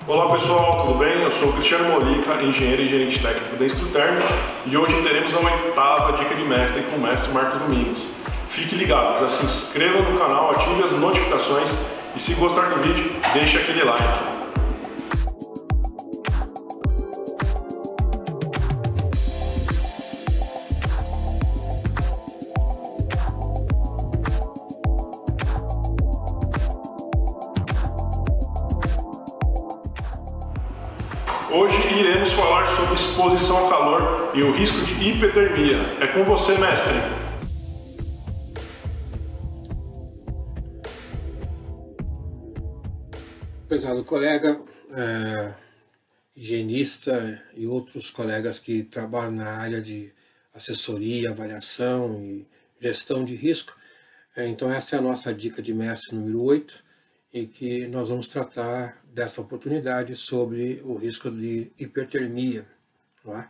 Olá pessoal, tudo bem? Eu sou o Cristiano Molica, engenheiro e gerente técnico da Instruterm, e hoje teremos a 8ª dica de mestre com o mestre Marcos Domingos. Fique ligado, já se inscreva no canal, ative as notificações e se gostar do vídeo, deixe aquele like. Hoje iremos falar sobre exposição ao calor e o risco de hipertermia. É com você, mestre. Prezado colega, higienista e outros colegas que trabalham na área de assessoria, avaliação e gestão de risco, então essa é a nossa dica de mestre número 8, e que nós vamos tratar dessa oportunidade sobre o risco de hipertermia, não é?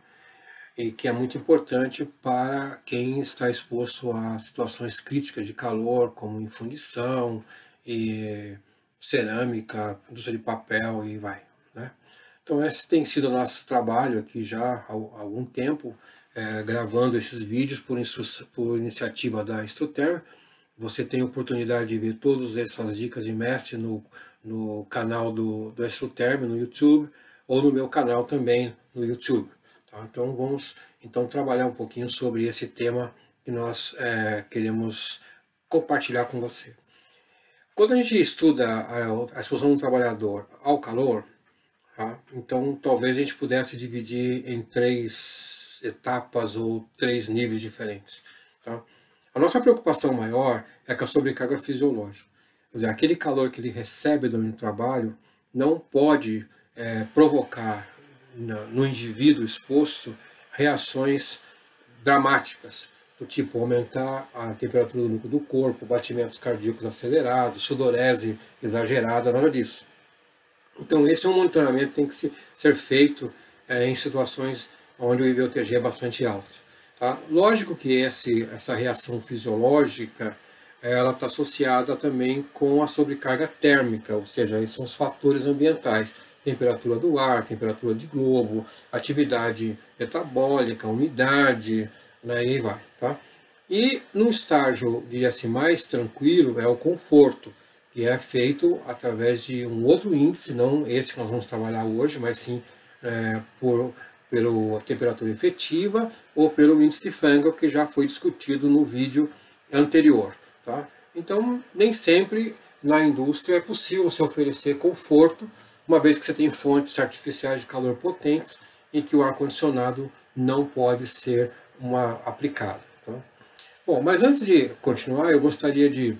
E que é muito importante para quem está exposto a situações críticas de calor, como infundição e cerâmica, indústria de papel e vai, né? Então esse tem sido o nosso trabalho aqui já há algum tempo, gravando esses vídeos por iniciativa da Instruterm. Você tem a oportunidade de ver todas essas dicas de mestre no canal do Instruterm, no YouTube, ou no meu canal também no YouTube. Tá? Então vamos trabalhar um pouquinho sobre esse tema que nós queremos compartilhar com você. Quando a gente estuda a exposição do trabalhador ao calor, tá? Então talvez a gente pudesse dividir em 3 etapas ou 3 níveis diferentes. Tá? A nossa preocupação maior é com a sobrecarga fisiológica. Quer dizer, aquele calor que ele recebe durante o trabalho não pode provocar no indivíduo exposto reações dramáticas, do tipo aumentar a temperatura do corpo, batimentos cardíacos acelerados, sudorese exagerada, nada disso. Então esse é um monitoramento que tem que ser feito em situações onde o IBUTG é bastante alto. Tá? Lógico que essa reação fisiológica ela está associada também com a sobrecarga térmica, ou seja, esses são os fatores ambientais. Temperatura do ar, temperatura de globo, atividade metabólica, umidade, né, e vai. Tá? E num estágio, diria-se, mais tranquilo, é o conforto, que é feito através de um outro índice, não esse que nós vamos trabalhar hoje, mas sim pela temperatura efetiva ou pelo índice de Fangel, que já foi discutido no vídeo anterior. Tá? Então, nem sempre na indústria é possível se oferecer conforto, uma vez que você tem fontes artificiais de calor potentes e que o ar-condicionado não pode ser aplicado. Tá? Bom, mas antes de continuar, eu gostaria de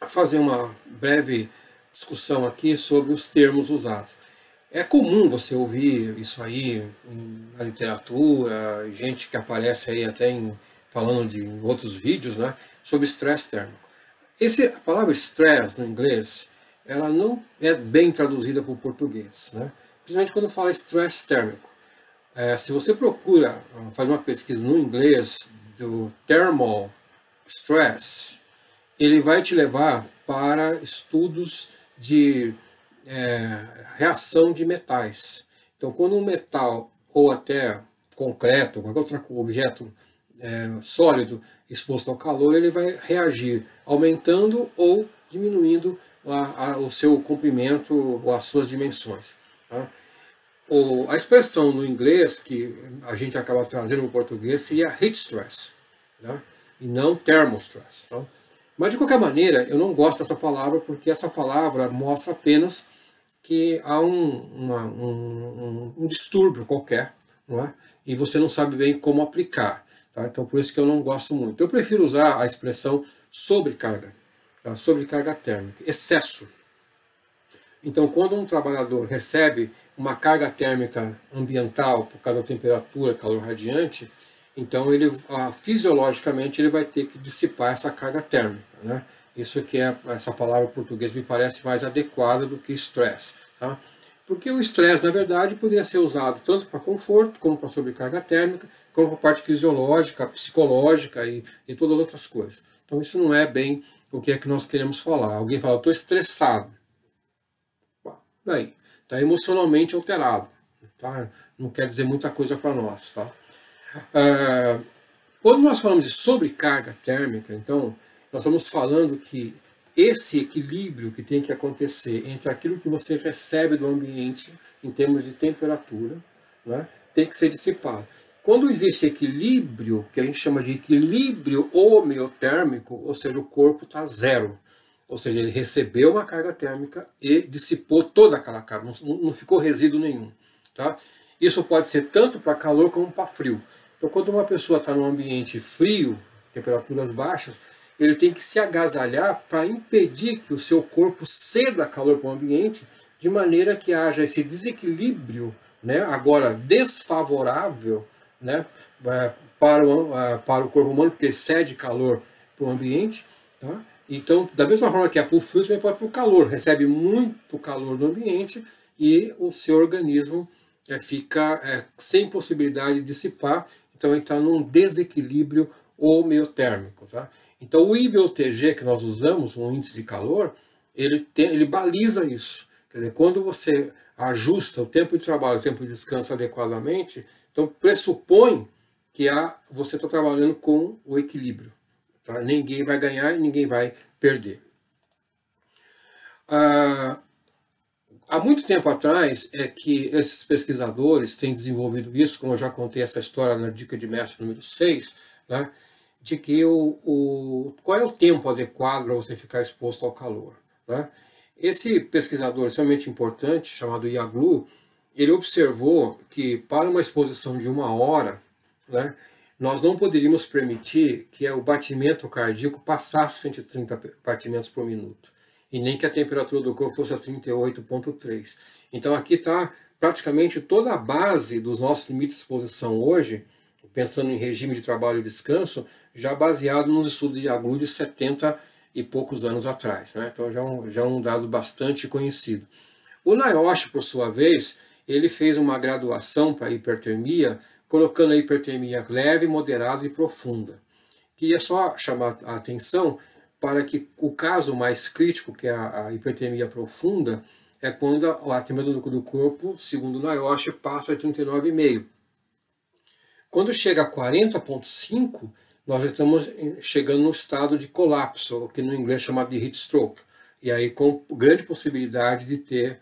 fazer uma breve discussão aqui sobre os termos usados. É comum você ouvir isso aí na literatura, gente que aparece aí até falando em outros vídeos, né, sobre estresse térmico. A palavra stress no inglês, ela não é bem traduzida para o português, né? Principalmente quando fala estresse térmico. Se você procura fazer uma pesquisa no inglês do thermal stress, ele vai te levar para estudos de reação de metais. Então, quando um metal, ou até concreto, qualquer outro objeto sólido exposto ao calor, ele vai reagir aumentando ou diminuindo o seu comprimento ou as suas dimensões. Tá? A expressão no inglês, que a gente acaba trazendo no português, seria heat stress, tá? E não thermal stress. Tá? Mas, de qualquer maneira, eu não gosto dessa palavra, porque essa palavra mostra apenas que há um distúrbio qualquer, não é? E você não sabe bem como aplicar. Tá? Então, por isso que eu não gosto muito. Eu prefiro usar a expressão sobrecarga, tá? Sobrecarga térmica, excesso. Então, quando um trabalhador recebe uma carga térmica ambiental por causa da temperatura, calor radiante, então fisiologicamente ele vai ter que dissipar essa carga térmica, né? Isso que essa palavra em português me parece mais adequada do que stress, tá? Porque o stress, na verdade, poderia ser usado tanto para conforto, como para sobrecarga térmica, como para a parte fisiológica, psicológica e todas as outras coisas. Então isso não é bem o que é que nós queremos falar. Alguém fala, estou estressado. Daí, está emocionalmente alterado. Tá? Não quer dizer muita coisa para nós. Tá? Quando nós falamos de sobrecarga térmica, então, nós estamos falando que esse equilíbrio que tem que acontecer entre aquilo que você recebe do ambiente, em termos de temperatura, né, tem que ser dissipado. Quando existe equilíbrio, que a gente chama de equilíbrio homeotérmico, ou seja, o corpo está zero. Ou seja, ele recebeu uma carga térmica e dissipou toda aquela carga, não ficou resíduo nenhum. Tá? Isso pode ser tanto para calor como para frio. Então, quando uma pessoa está num ambiente frio, temperaturas baixas, ele tem que se agasalhar para impedir que o seu corpo ceda calor para o ambiente, de maneira que haja esse desequilíbrio, né, agora desfavorável, né, para o corpo humano, porque cede calor para o ambiente. Tá? Então, da mesma forma que é para o frio, também pode para o calor. Recebe muito calor do ambiente e o seu organismo fica sem possibilidade de dissipar. Então, ele está num desequilíbrio homeotérmico. Tá? Então, o IBOTG que nós usamos, um índice de calor, ele baliza isso. Quer dizer, quando você ajusta o tempo de trabalho, o tempo de descanso adequadamente, então pressupõe que você está trabalhando com o equilíbrio. Tá? Ninguém vai ganhar e ninguém vai perder. Há muito tempo atrás é que esses pesquisadores têm desenvolvido isso, como eu já contei essa história na dica de mestre número 6, né, de que qual é o tempo adequado para você ficar exposto ao calor. Né? Esse pesquisador extremamente importante, chamado Yaglu, ele observou que para uma exposição de 1 hora, né, nós não poderíamos permitir que o batimento cardíaco passasse 130 batimentos por minuto, e nem que a temperatura do corpo fosse a 38,3. Então aqui está praticamente toda a base dos nossos limites de exposição hoje, pensando em regime de trabalho e descanso, já baseado nos estudos de Yaglu de 70 e poucos anos atrás. Né? Então já é um dado bastante conhecido. O NIOSH, por sua vez, ele fez uma graduação para hipertermia, colocando a hipertermia leve, moderada e profunda. Queria só chamar a atenção para que o caso mais crítico, que é a hipertermia profunda, é quando a temperatura do corpo, segundo o NIOSH, passa de 39,5. Quando chega a 40,5, nós já estamos chegando no estado de colapso, o que no inglês é chamado de heat stroke, e aí com grande possibilidade de ter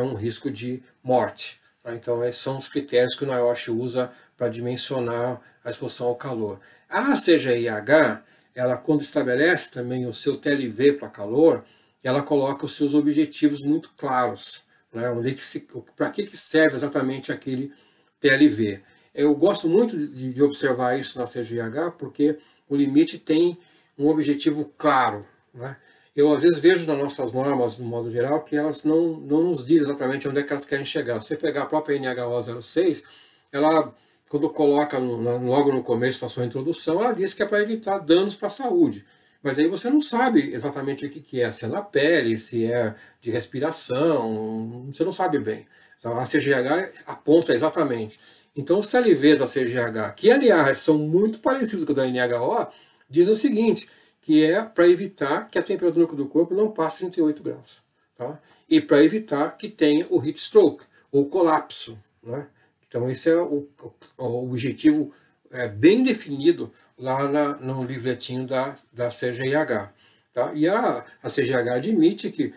um risco de morte. Tá? Então esses são os critérios que o NIOSH usa para dimensionar a exposição ao calor. A CGIH, ela quando estabelece também o seu TLV para calor, ela coloca os seus objetivos muito claros, né? Para que serve exatamente aquele TLV. Eu gosto muito de observar isso na CGIH, porque o limite tem um objetivo claro. Né? Eu às vezes vejo nas nossas normas, no modo geral, que elas não nos dizem exatamente onde é que elas querem chegar. Se você pegar a própria NHO 06, ela, quando coloca logo no começo da sua introdução, ela diz que é para evitar danos para a saúde. Mas aí você não sabe exatamente o que é, se é na pele, se é de respiração, você não sabe bem. Então, a CGIH aponta exatamente. Então os TLVs da CGIH, que aliás são muito parecidos com o da NHO, dizem o seguinte, que é para evitar que a temperatura do corpo não passe 38 graus. Tá? E para evitar que tenha o heat stroke, ou colapso. Né? Então esse é o objetivo bem definido lá no livretinho da CGIH. Tá? E a CGIH admite que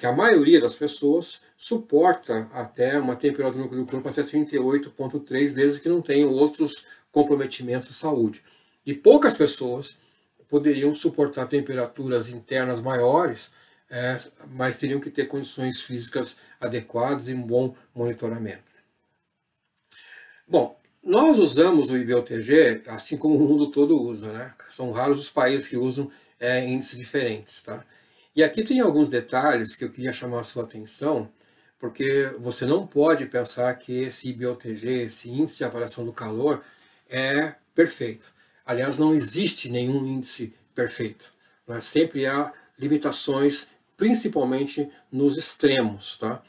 a maioria das pessoas suporta até uma temperatura do corpo até 38,3, desde que não tenham outros comprometimentos de saúde. E poucas pessoas poderiam suportar temperaturas internas maiores, mas teriam que ter condições físicas adequadas e um bom monitoramento. Bom, nós usamos o IBOTG, assim como o mundo todo usa, né? São raros os países que usam índices diferentes, tá? E aqui tem alguns detalhes que eu queria chamar a sua atenção, porque você não pode pensar que esse IBOTG, esse índice de avaliação do calor, é perfeito. Aliás, não existe nenhum índice perfeito. Né? Sempre há limitações, principalmente nos extremos. Tá?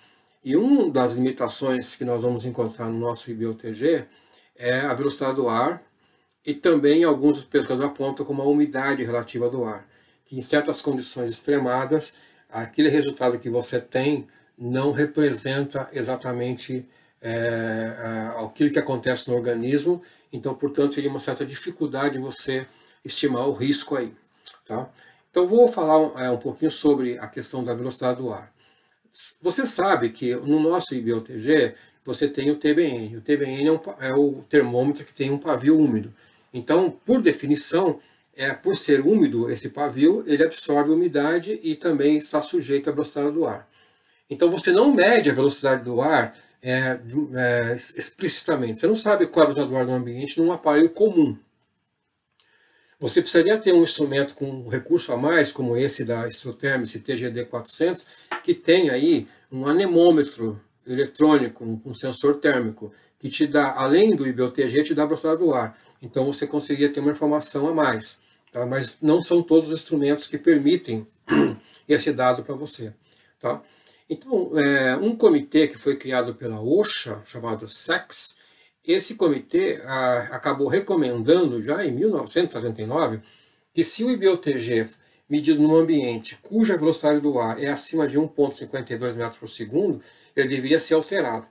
E uma das limitações que nós vamos encontrar no nosso IBOTG é a velocidade do ar, e também alguns pesquisadores apontam como a umidade relativa do ar, que em certas condições extremadas, aquele resultado que você tem não representa exatamente aquilo que acontece no organismo, então, portanto, teria uma certa dificuldade em você estimar o risco aí. Tá? Então, vou falar um pouquinho sobre a questão da velocidade do ar. Você sabe que no nosso IBOTG você tem o TBN. O TBN é o termômetro que tem um pavio úmido. Então, por definição, por ser úmido esse pavio, ele absorve umidade e também está sujeito à velocidade do ar. Então, você não mede a velocidade do ar explicitamente. Você não sabe qual é a velocidade do ar no ambiente num aparelho comum. Você precisaria ter um instrumento com um recurso a mais, como esse da Extrothermics TGD 400, que tem aí um anemômetro eletrônico, um sensor térmico, que te dá, além do IBOTG, te dá a velocidade do ar. Então você conseguiria ter uma informação a mais. Tá? Mas não são todos os instrumentos que permitem esse dado para você. Tá? Então, um comitê que foi criado pela OSHA, chamado SEX, esse comitê acabou recomendando, já em 1979, que se o IBOTG medido num ambiente cuja velocidade do ar é acima de 1,52 metros por segundo, ele deveria ser alterado.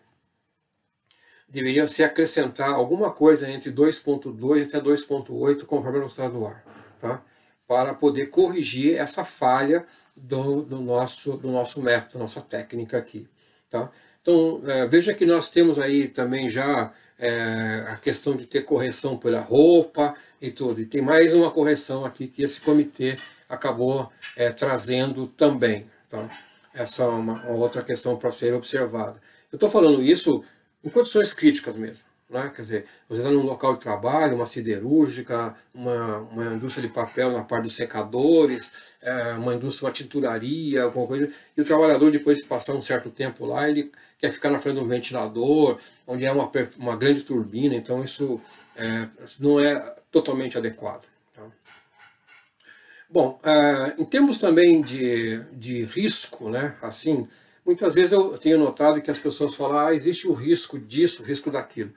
Deveria se acrescentar alguma coisa entre 2,2 até 2,8 conforme a velocidade do ar, tá? Para poder corrigir essa falha do nosso método, da nossa técnica aqui. Tá? Então, veja que nós temos aí também já a questão de ter correção pela roupa e tudo. E tem mais uma correção aqui que esse comitê acabou trazendo também. Tá? Essa é uma outra questão para ser observada. Eu estou falando isso em condições críticas mesmo. Né? Quer dizer, você está num local de trabalho, uma siderúrgica, uma indústria de papel na parte dos secadores, uma indústria, uma tinturaria, alguma coisa, e o trabalhador, depois de passar um certo tempo lá, ele quer ficar na frente de um ventilador, onde é uma grande turbina, então isso não é totalmente adequado. Tá? Bom, em termos também de risco, né, assim, muitas vezes eu tenho notado que as pessoas falam, existe o risco disso, o risco daquilo.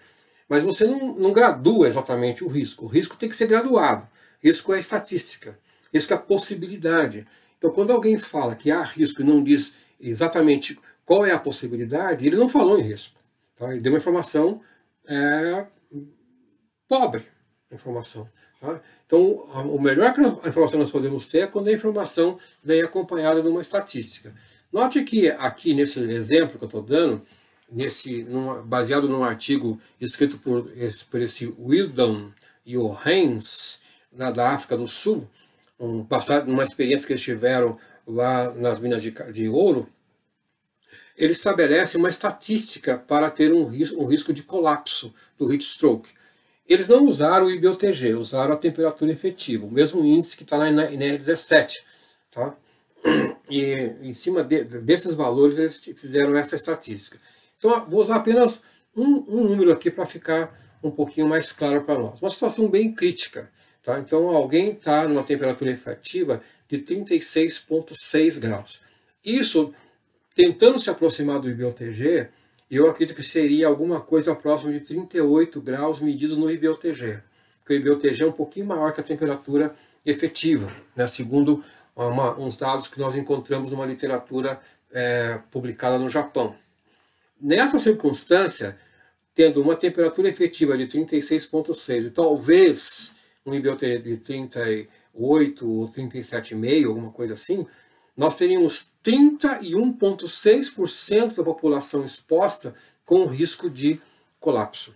Mas você não gradua exatamente o risco. O risco tem que ser graduado. Risco é estatística. Risco é possibilidade. Então, quando alguém fala que há risco e não diz exatamente qual é a possibilidade, ele não falou em risco. Tá? Ele deu uma informação pobre. Informação. Tá? Então, o melhor que a informação nós podemos ter é quando a informação vem acompanhada de uma estatística. Note que aqui nesse exemplo que eu estou dando, baseado num artigo escrito por esse Wildon e o Haynes, da África do Sul, numa experiência que eles tiveram lá nas minas de ouro, ele estabelece uma estatística para ter um risco de colapso do heat stroke. Eles não usaram o IBOTG, usaram a temperatura efetiva, o mesmo índice que está na NR17. Tá? E em cima desses valores eles fizeram essa estatística. Então, vou usar apenas um número aqui para ficar um pouquinho mais claro para nós. Uma situação bem crítica. Tá? Então, alguém está numa temperatura efetiva de 36,6 graus. Isso, tentando se aproximar do IBOTG, eu acredito que seria alguma coisa próxima de 38 graus medidos no IBOTG. Porque o IBOTG é um pouquinho maior que a temperatura efetiva, né? Segundo uns dados que nós encontramos numa literatura publicada no Japão. Nessa circunstância, tendo uma temperatura efetiva de 36,6 e talvez um IBOTG de 38 ou 37,5, alguma coisa assim, nós teríamos 31,6% da população exposta com risco de colapso.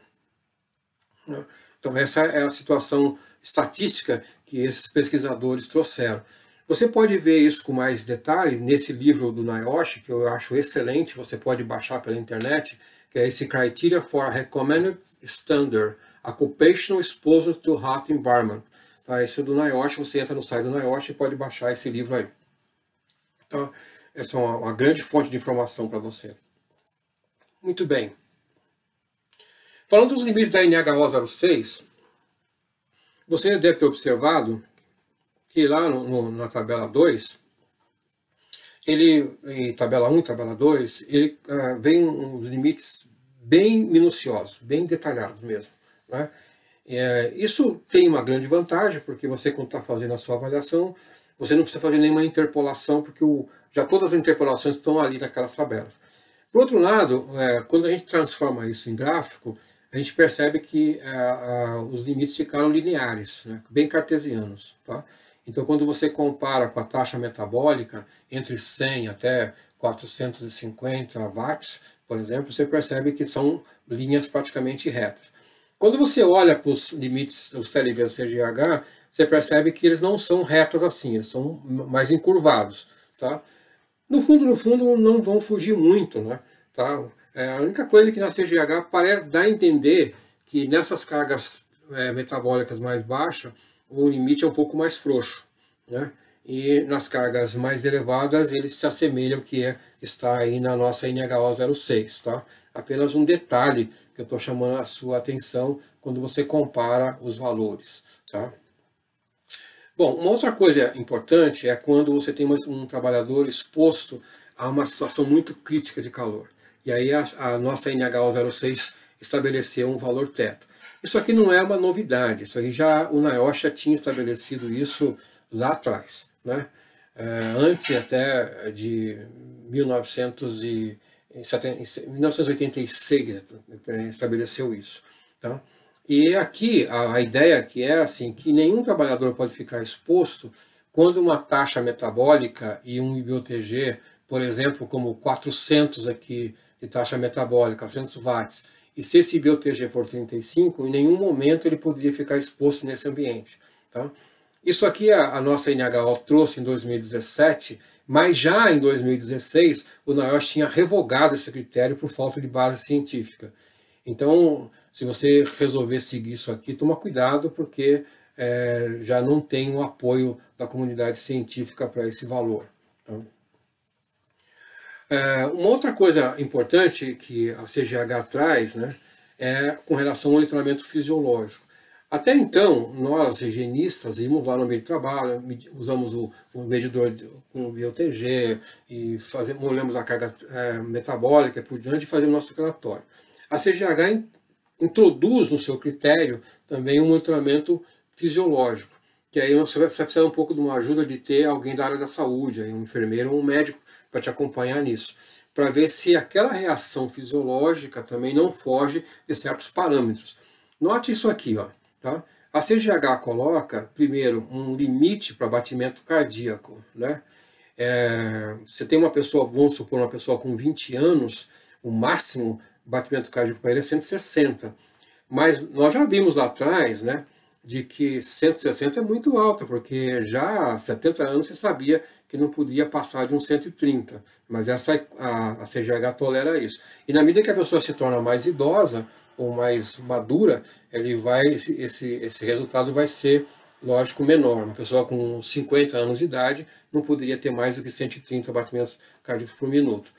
Então essa é a situação estatística que esses pesquisadores trouxeram. Você pode ver isso com mais detalhe nesse livro do Naoshi, que eu acho excelente, você pode baixar pela internet, que é esse Criteria for a Recommended Standard, Occupational Exposure to Hot Environment. Tá? Esse é do Naoshi, você entra no site do Naoshi e pode baixar esse livro aí. Então, essa é uma grande fonte de informação para você. Muito bem. Falando dos limites da NHO 06, você deve ter observado que lá na tabela 2, em tabela 1 e tabela 2, ele vem uns limites bem minuciosos, bem detalhados mesmo. Né? Isso tem uma grande vantagem, porque você, quando está fazendo a sua avaliação, você não precisa fazer nenhuma interpolação, porque já todas as interpolações estão ali naquelas tabelas. Por outro lado, quando a gente transforma isso em gráfico, a gente percebe que os limites ficaram lineares, né, bem cartesianos. Tá? Então, quando você compara com a taxa metabólica, entre 100 até 450 watts, por exemplo, você percebe que são linhas praticamente retas. Quando você olha para os limites dos TLV-CGH, você percebe que eles não são retos assim, eles são mais encurvados. Tá? No fundo, não vão fugir muito. Né? Tá? A única coisa que na CGH dá a entender que nessas cargas metabólicas mais baixas, o limite é um pouco mais frouxo. Né? E nas cargas mais elevadas, eles se assemelham ao que está aí na nossa NHO 06. Tá? Apenas um detalhe que eu estou chamando a sua atenção quando você compara os valores. Tá? Bom, uma outra coisa importante é quando você tem um trabalhador exposto a uma situação muito crítica de calor. E aí a nossa NHO 06 estabeleceu um valor teto. Isso aqui não é uma novidade, isso aí o NIOSH já tinha estabelecido isso lá atrás. Né? Antes até de 1986 estabeleceu isso. Tá? E aqui a ideia que é assim, que nenhum trabalhador pode ficar exposto quando uma taxa metabólica e um IBOTG, por exemplo, como 400 aqui de taxa metabólica, 400 watts, e se esse IBOTG for 35, em nenhum momento ele poderia ficar exposto nesse ambiente. Tá? Isso aqui a nossa NHO trouxe em 2017, mas já em 2016 o NIOSH tinha revogado esse critério por falta de base científica. Então, se você resolver seguir isso aqui, toma cuidado, porque já não tem o apoio da comunidade científica para esse valor. Tá? Uma outra coisa importante que a CGH traz, né, é com relação ao monitoramento fisiológico. Até então, nós, higienistas, íamos lá no meio de trabalho, usamos o medidor com o BioTG e olhamos a carga metabólica por diante e fazemos nosso relatório. A CGH introduz no seu critério também um monitoramento fisiológico, que aí você vai precisar um pouco de uma ajuda de ter alguém da área da saúde, um enfermeiro ou um médico para te acompanhar nisso, para ver se aquela reação fisiológica também não foge de certos parâmetros. Note isso aqui, ó, tá? A CGH coloca, primeiro, um limite para batimento cardíaco. Né? Você tem uma pessoa, vamos supor, uma pessoa com 20 anos, o máximo batimento cardíaco para ele é 160. Mas nós já vimos lá atrás, né, de que 160 é muito alto, porque já há 70 anos se sabia que não podia passar de um 130. Mas a CGH tolera isso. E na medida que a pessoa se torna mais idosa ou mais madura, esse resultado vai ser, lógico, menor. Uma pessoa com 50 anos de idade não poderia ter mais do que 130 batimentos cardíacos por minuto.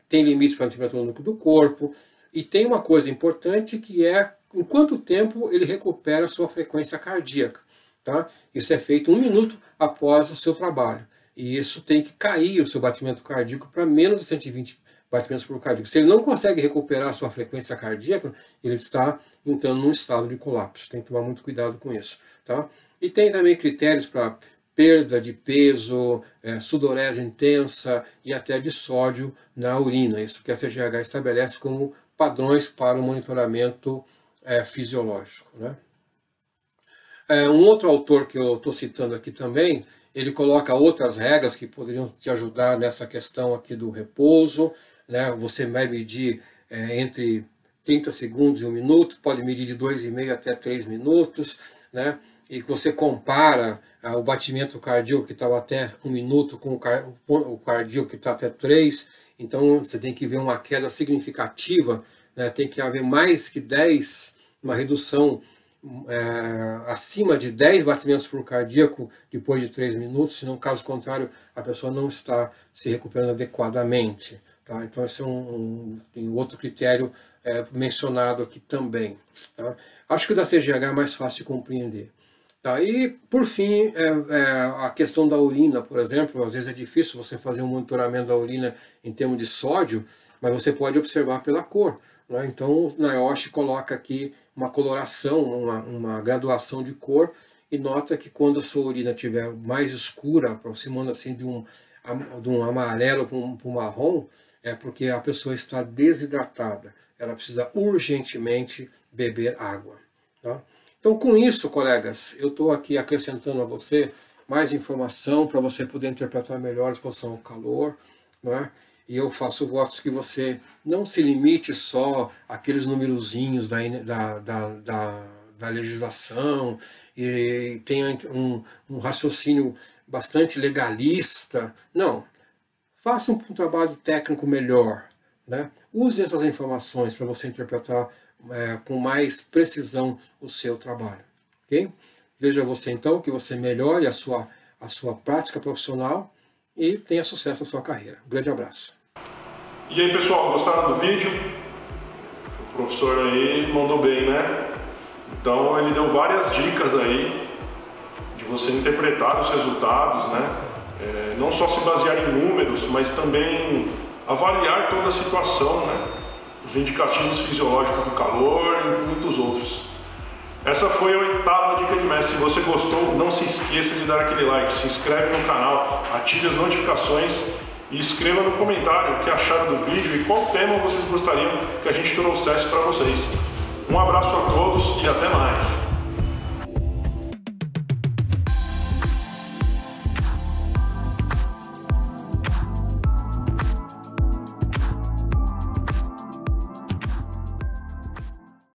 Tem limite para a temperatura do corpo, e tem uma coisa importante que é em quanto tempo ele recupera a sua frequência cardíaca. Tá? Isso é feito 1 minuto após o seu trabalho, e isso tem que cair o seu batimento cardíaco para menos de 120 batimentos por cardíaco. Se ele não consegue recuperar a sua frequência cardíaca, ele está entrando num estado de colapso. Tem que tomar muito cuidado com isso. Tá? E tem também critérios para perda de peso, sudorese intensa e até de sódio na urina. Isso que a CGH estabelece como padrões para o monitoramento fisiológico. Né? Um outro autor que eu estou citando aqui também, ele coloca outras regras que poderiam te ajudar nessa questão aqui do repouso. Né? Você vai medir entre 30 segundos e 1 minuto, pode medir de 2,5 até 3 minutos, né? E você compara o batimento cardíaco que estava até 1 minuto com o cardíaco que está até 3, então você tem que ver uma queda significativa, né? Tem que haver mais que 10, uma redução acima de 10 batimentos por cardíaco depois de 3 minutos, senão, caso contrário, a pessoa não está se recuperando adequadamente. Tá? Então esse tem outro critério mencionado aqui também. Tá? Acho que o da CGH é mais fácil de compreender. Tá? E, por fim, a questão da urina, por exemplo, às vezes é difícil você fazer um monitoramento da urina em termos de sódio, mas você pode observar pela cor. Né? Então, o NIOSH coloca aqui uma coloração, uma graduação de cor, e nota que quando a sua urina estiver mais escura, aproximando assim de um amarelo para um marrom, é porque a pessoa está desidratada. Ela precisa urgentemente beber água. Tá? Então, com isso, colegas, eu estou aqui acrescentando a você mais informação para você poder interpretar melhor a exposição ao calor, né? E eu faço votos que você não se limite só àqueles numerozinhos da legislação e tenha um raciocínio bastante legalista. Não. Faça um trabalho técnico melhor, né? Use essas informações para você interpretar com mais precisão o seu trabalho. Ok? Veja você então que você melhore a sua prática profissional e tenha sucesso na sua carreira. Um grande abraço. E aí pessoal, gostaram do vídeo? O professor aí mandou bem, né? Então ele deu várias dicas aí de você interpretar os resultados, né? Não só se basear em números, mas também avaliar toda a situação, né? Os indicativos fisiológicos do calor e muitos outros. Essa foi a 8ª dica de mestre. Se você gostou, não se esqueça de dar aquele like, se inscreve no canal, ative as notificações e escreva no comentário o que acharam do vídeo e qual tema vocês gostariam que a gente trouxesse para vocês. Um abraço a todos e até mais!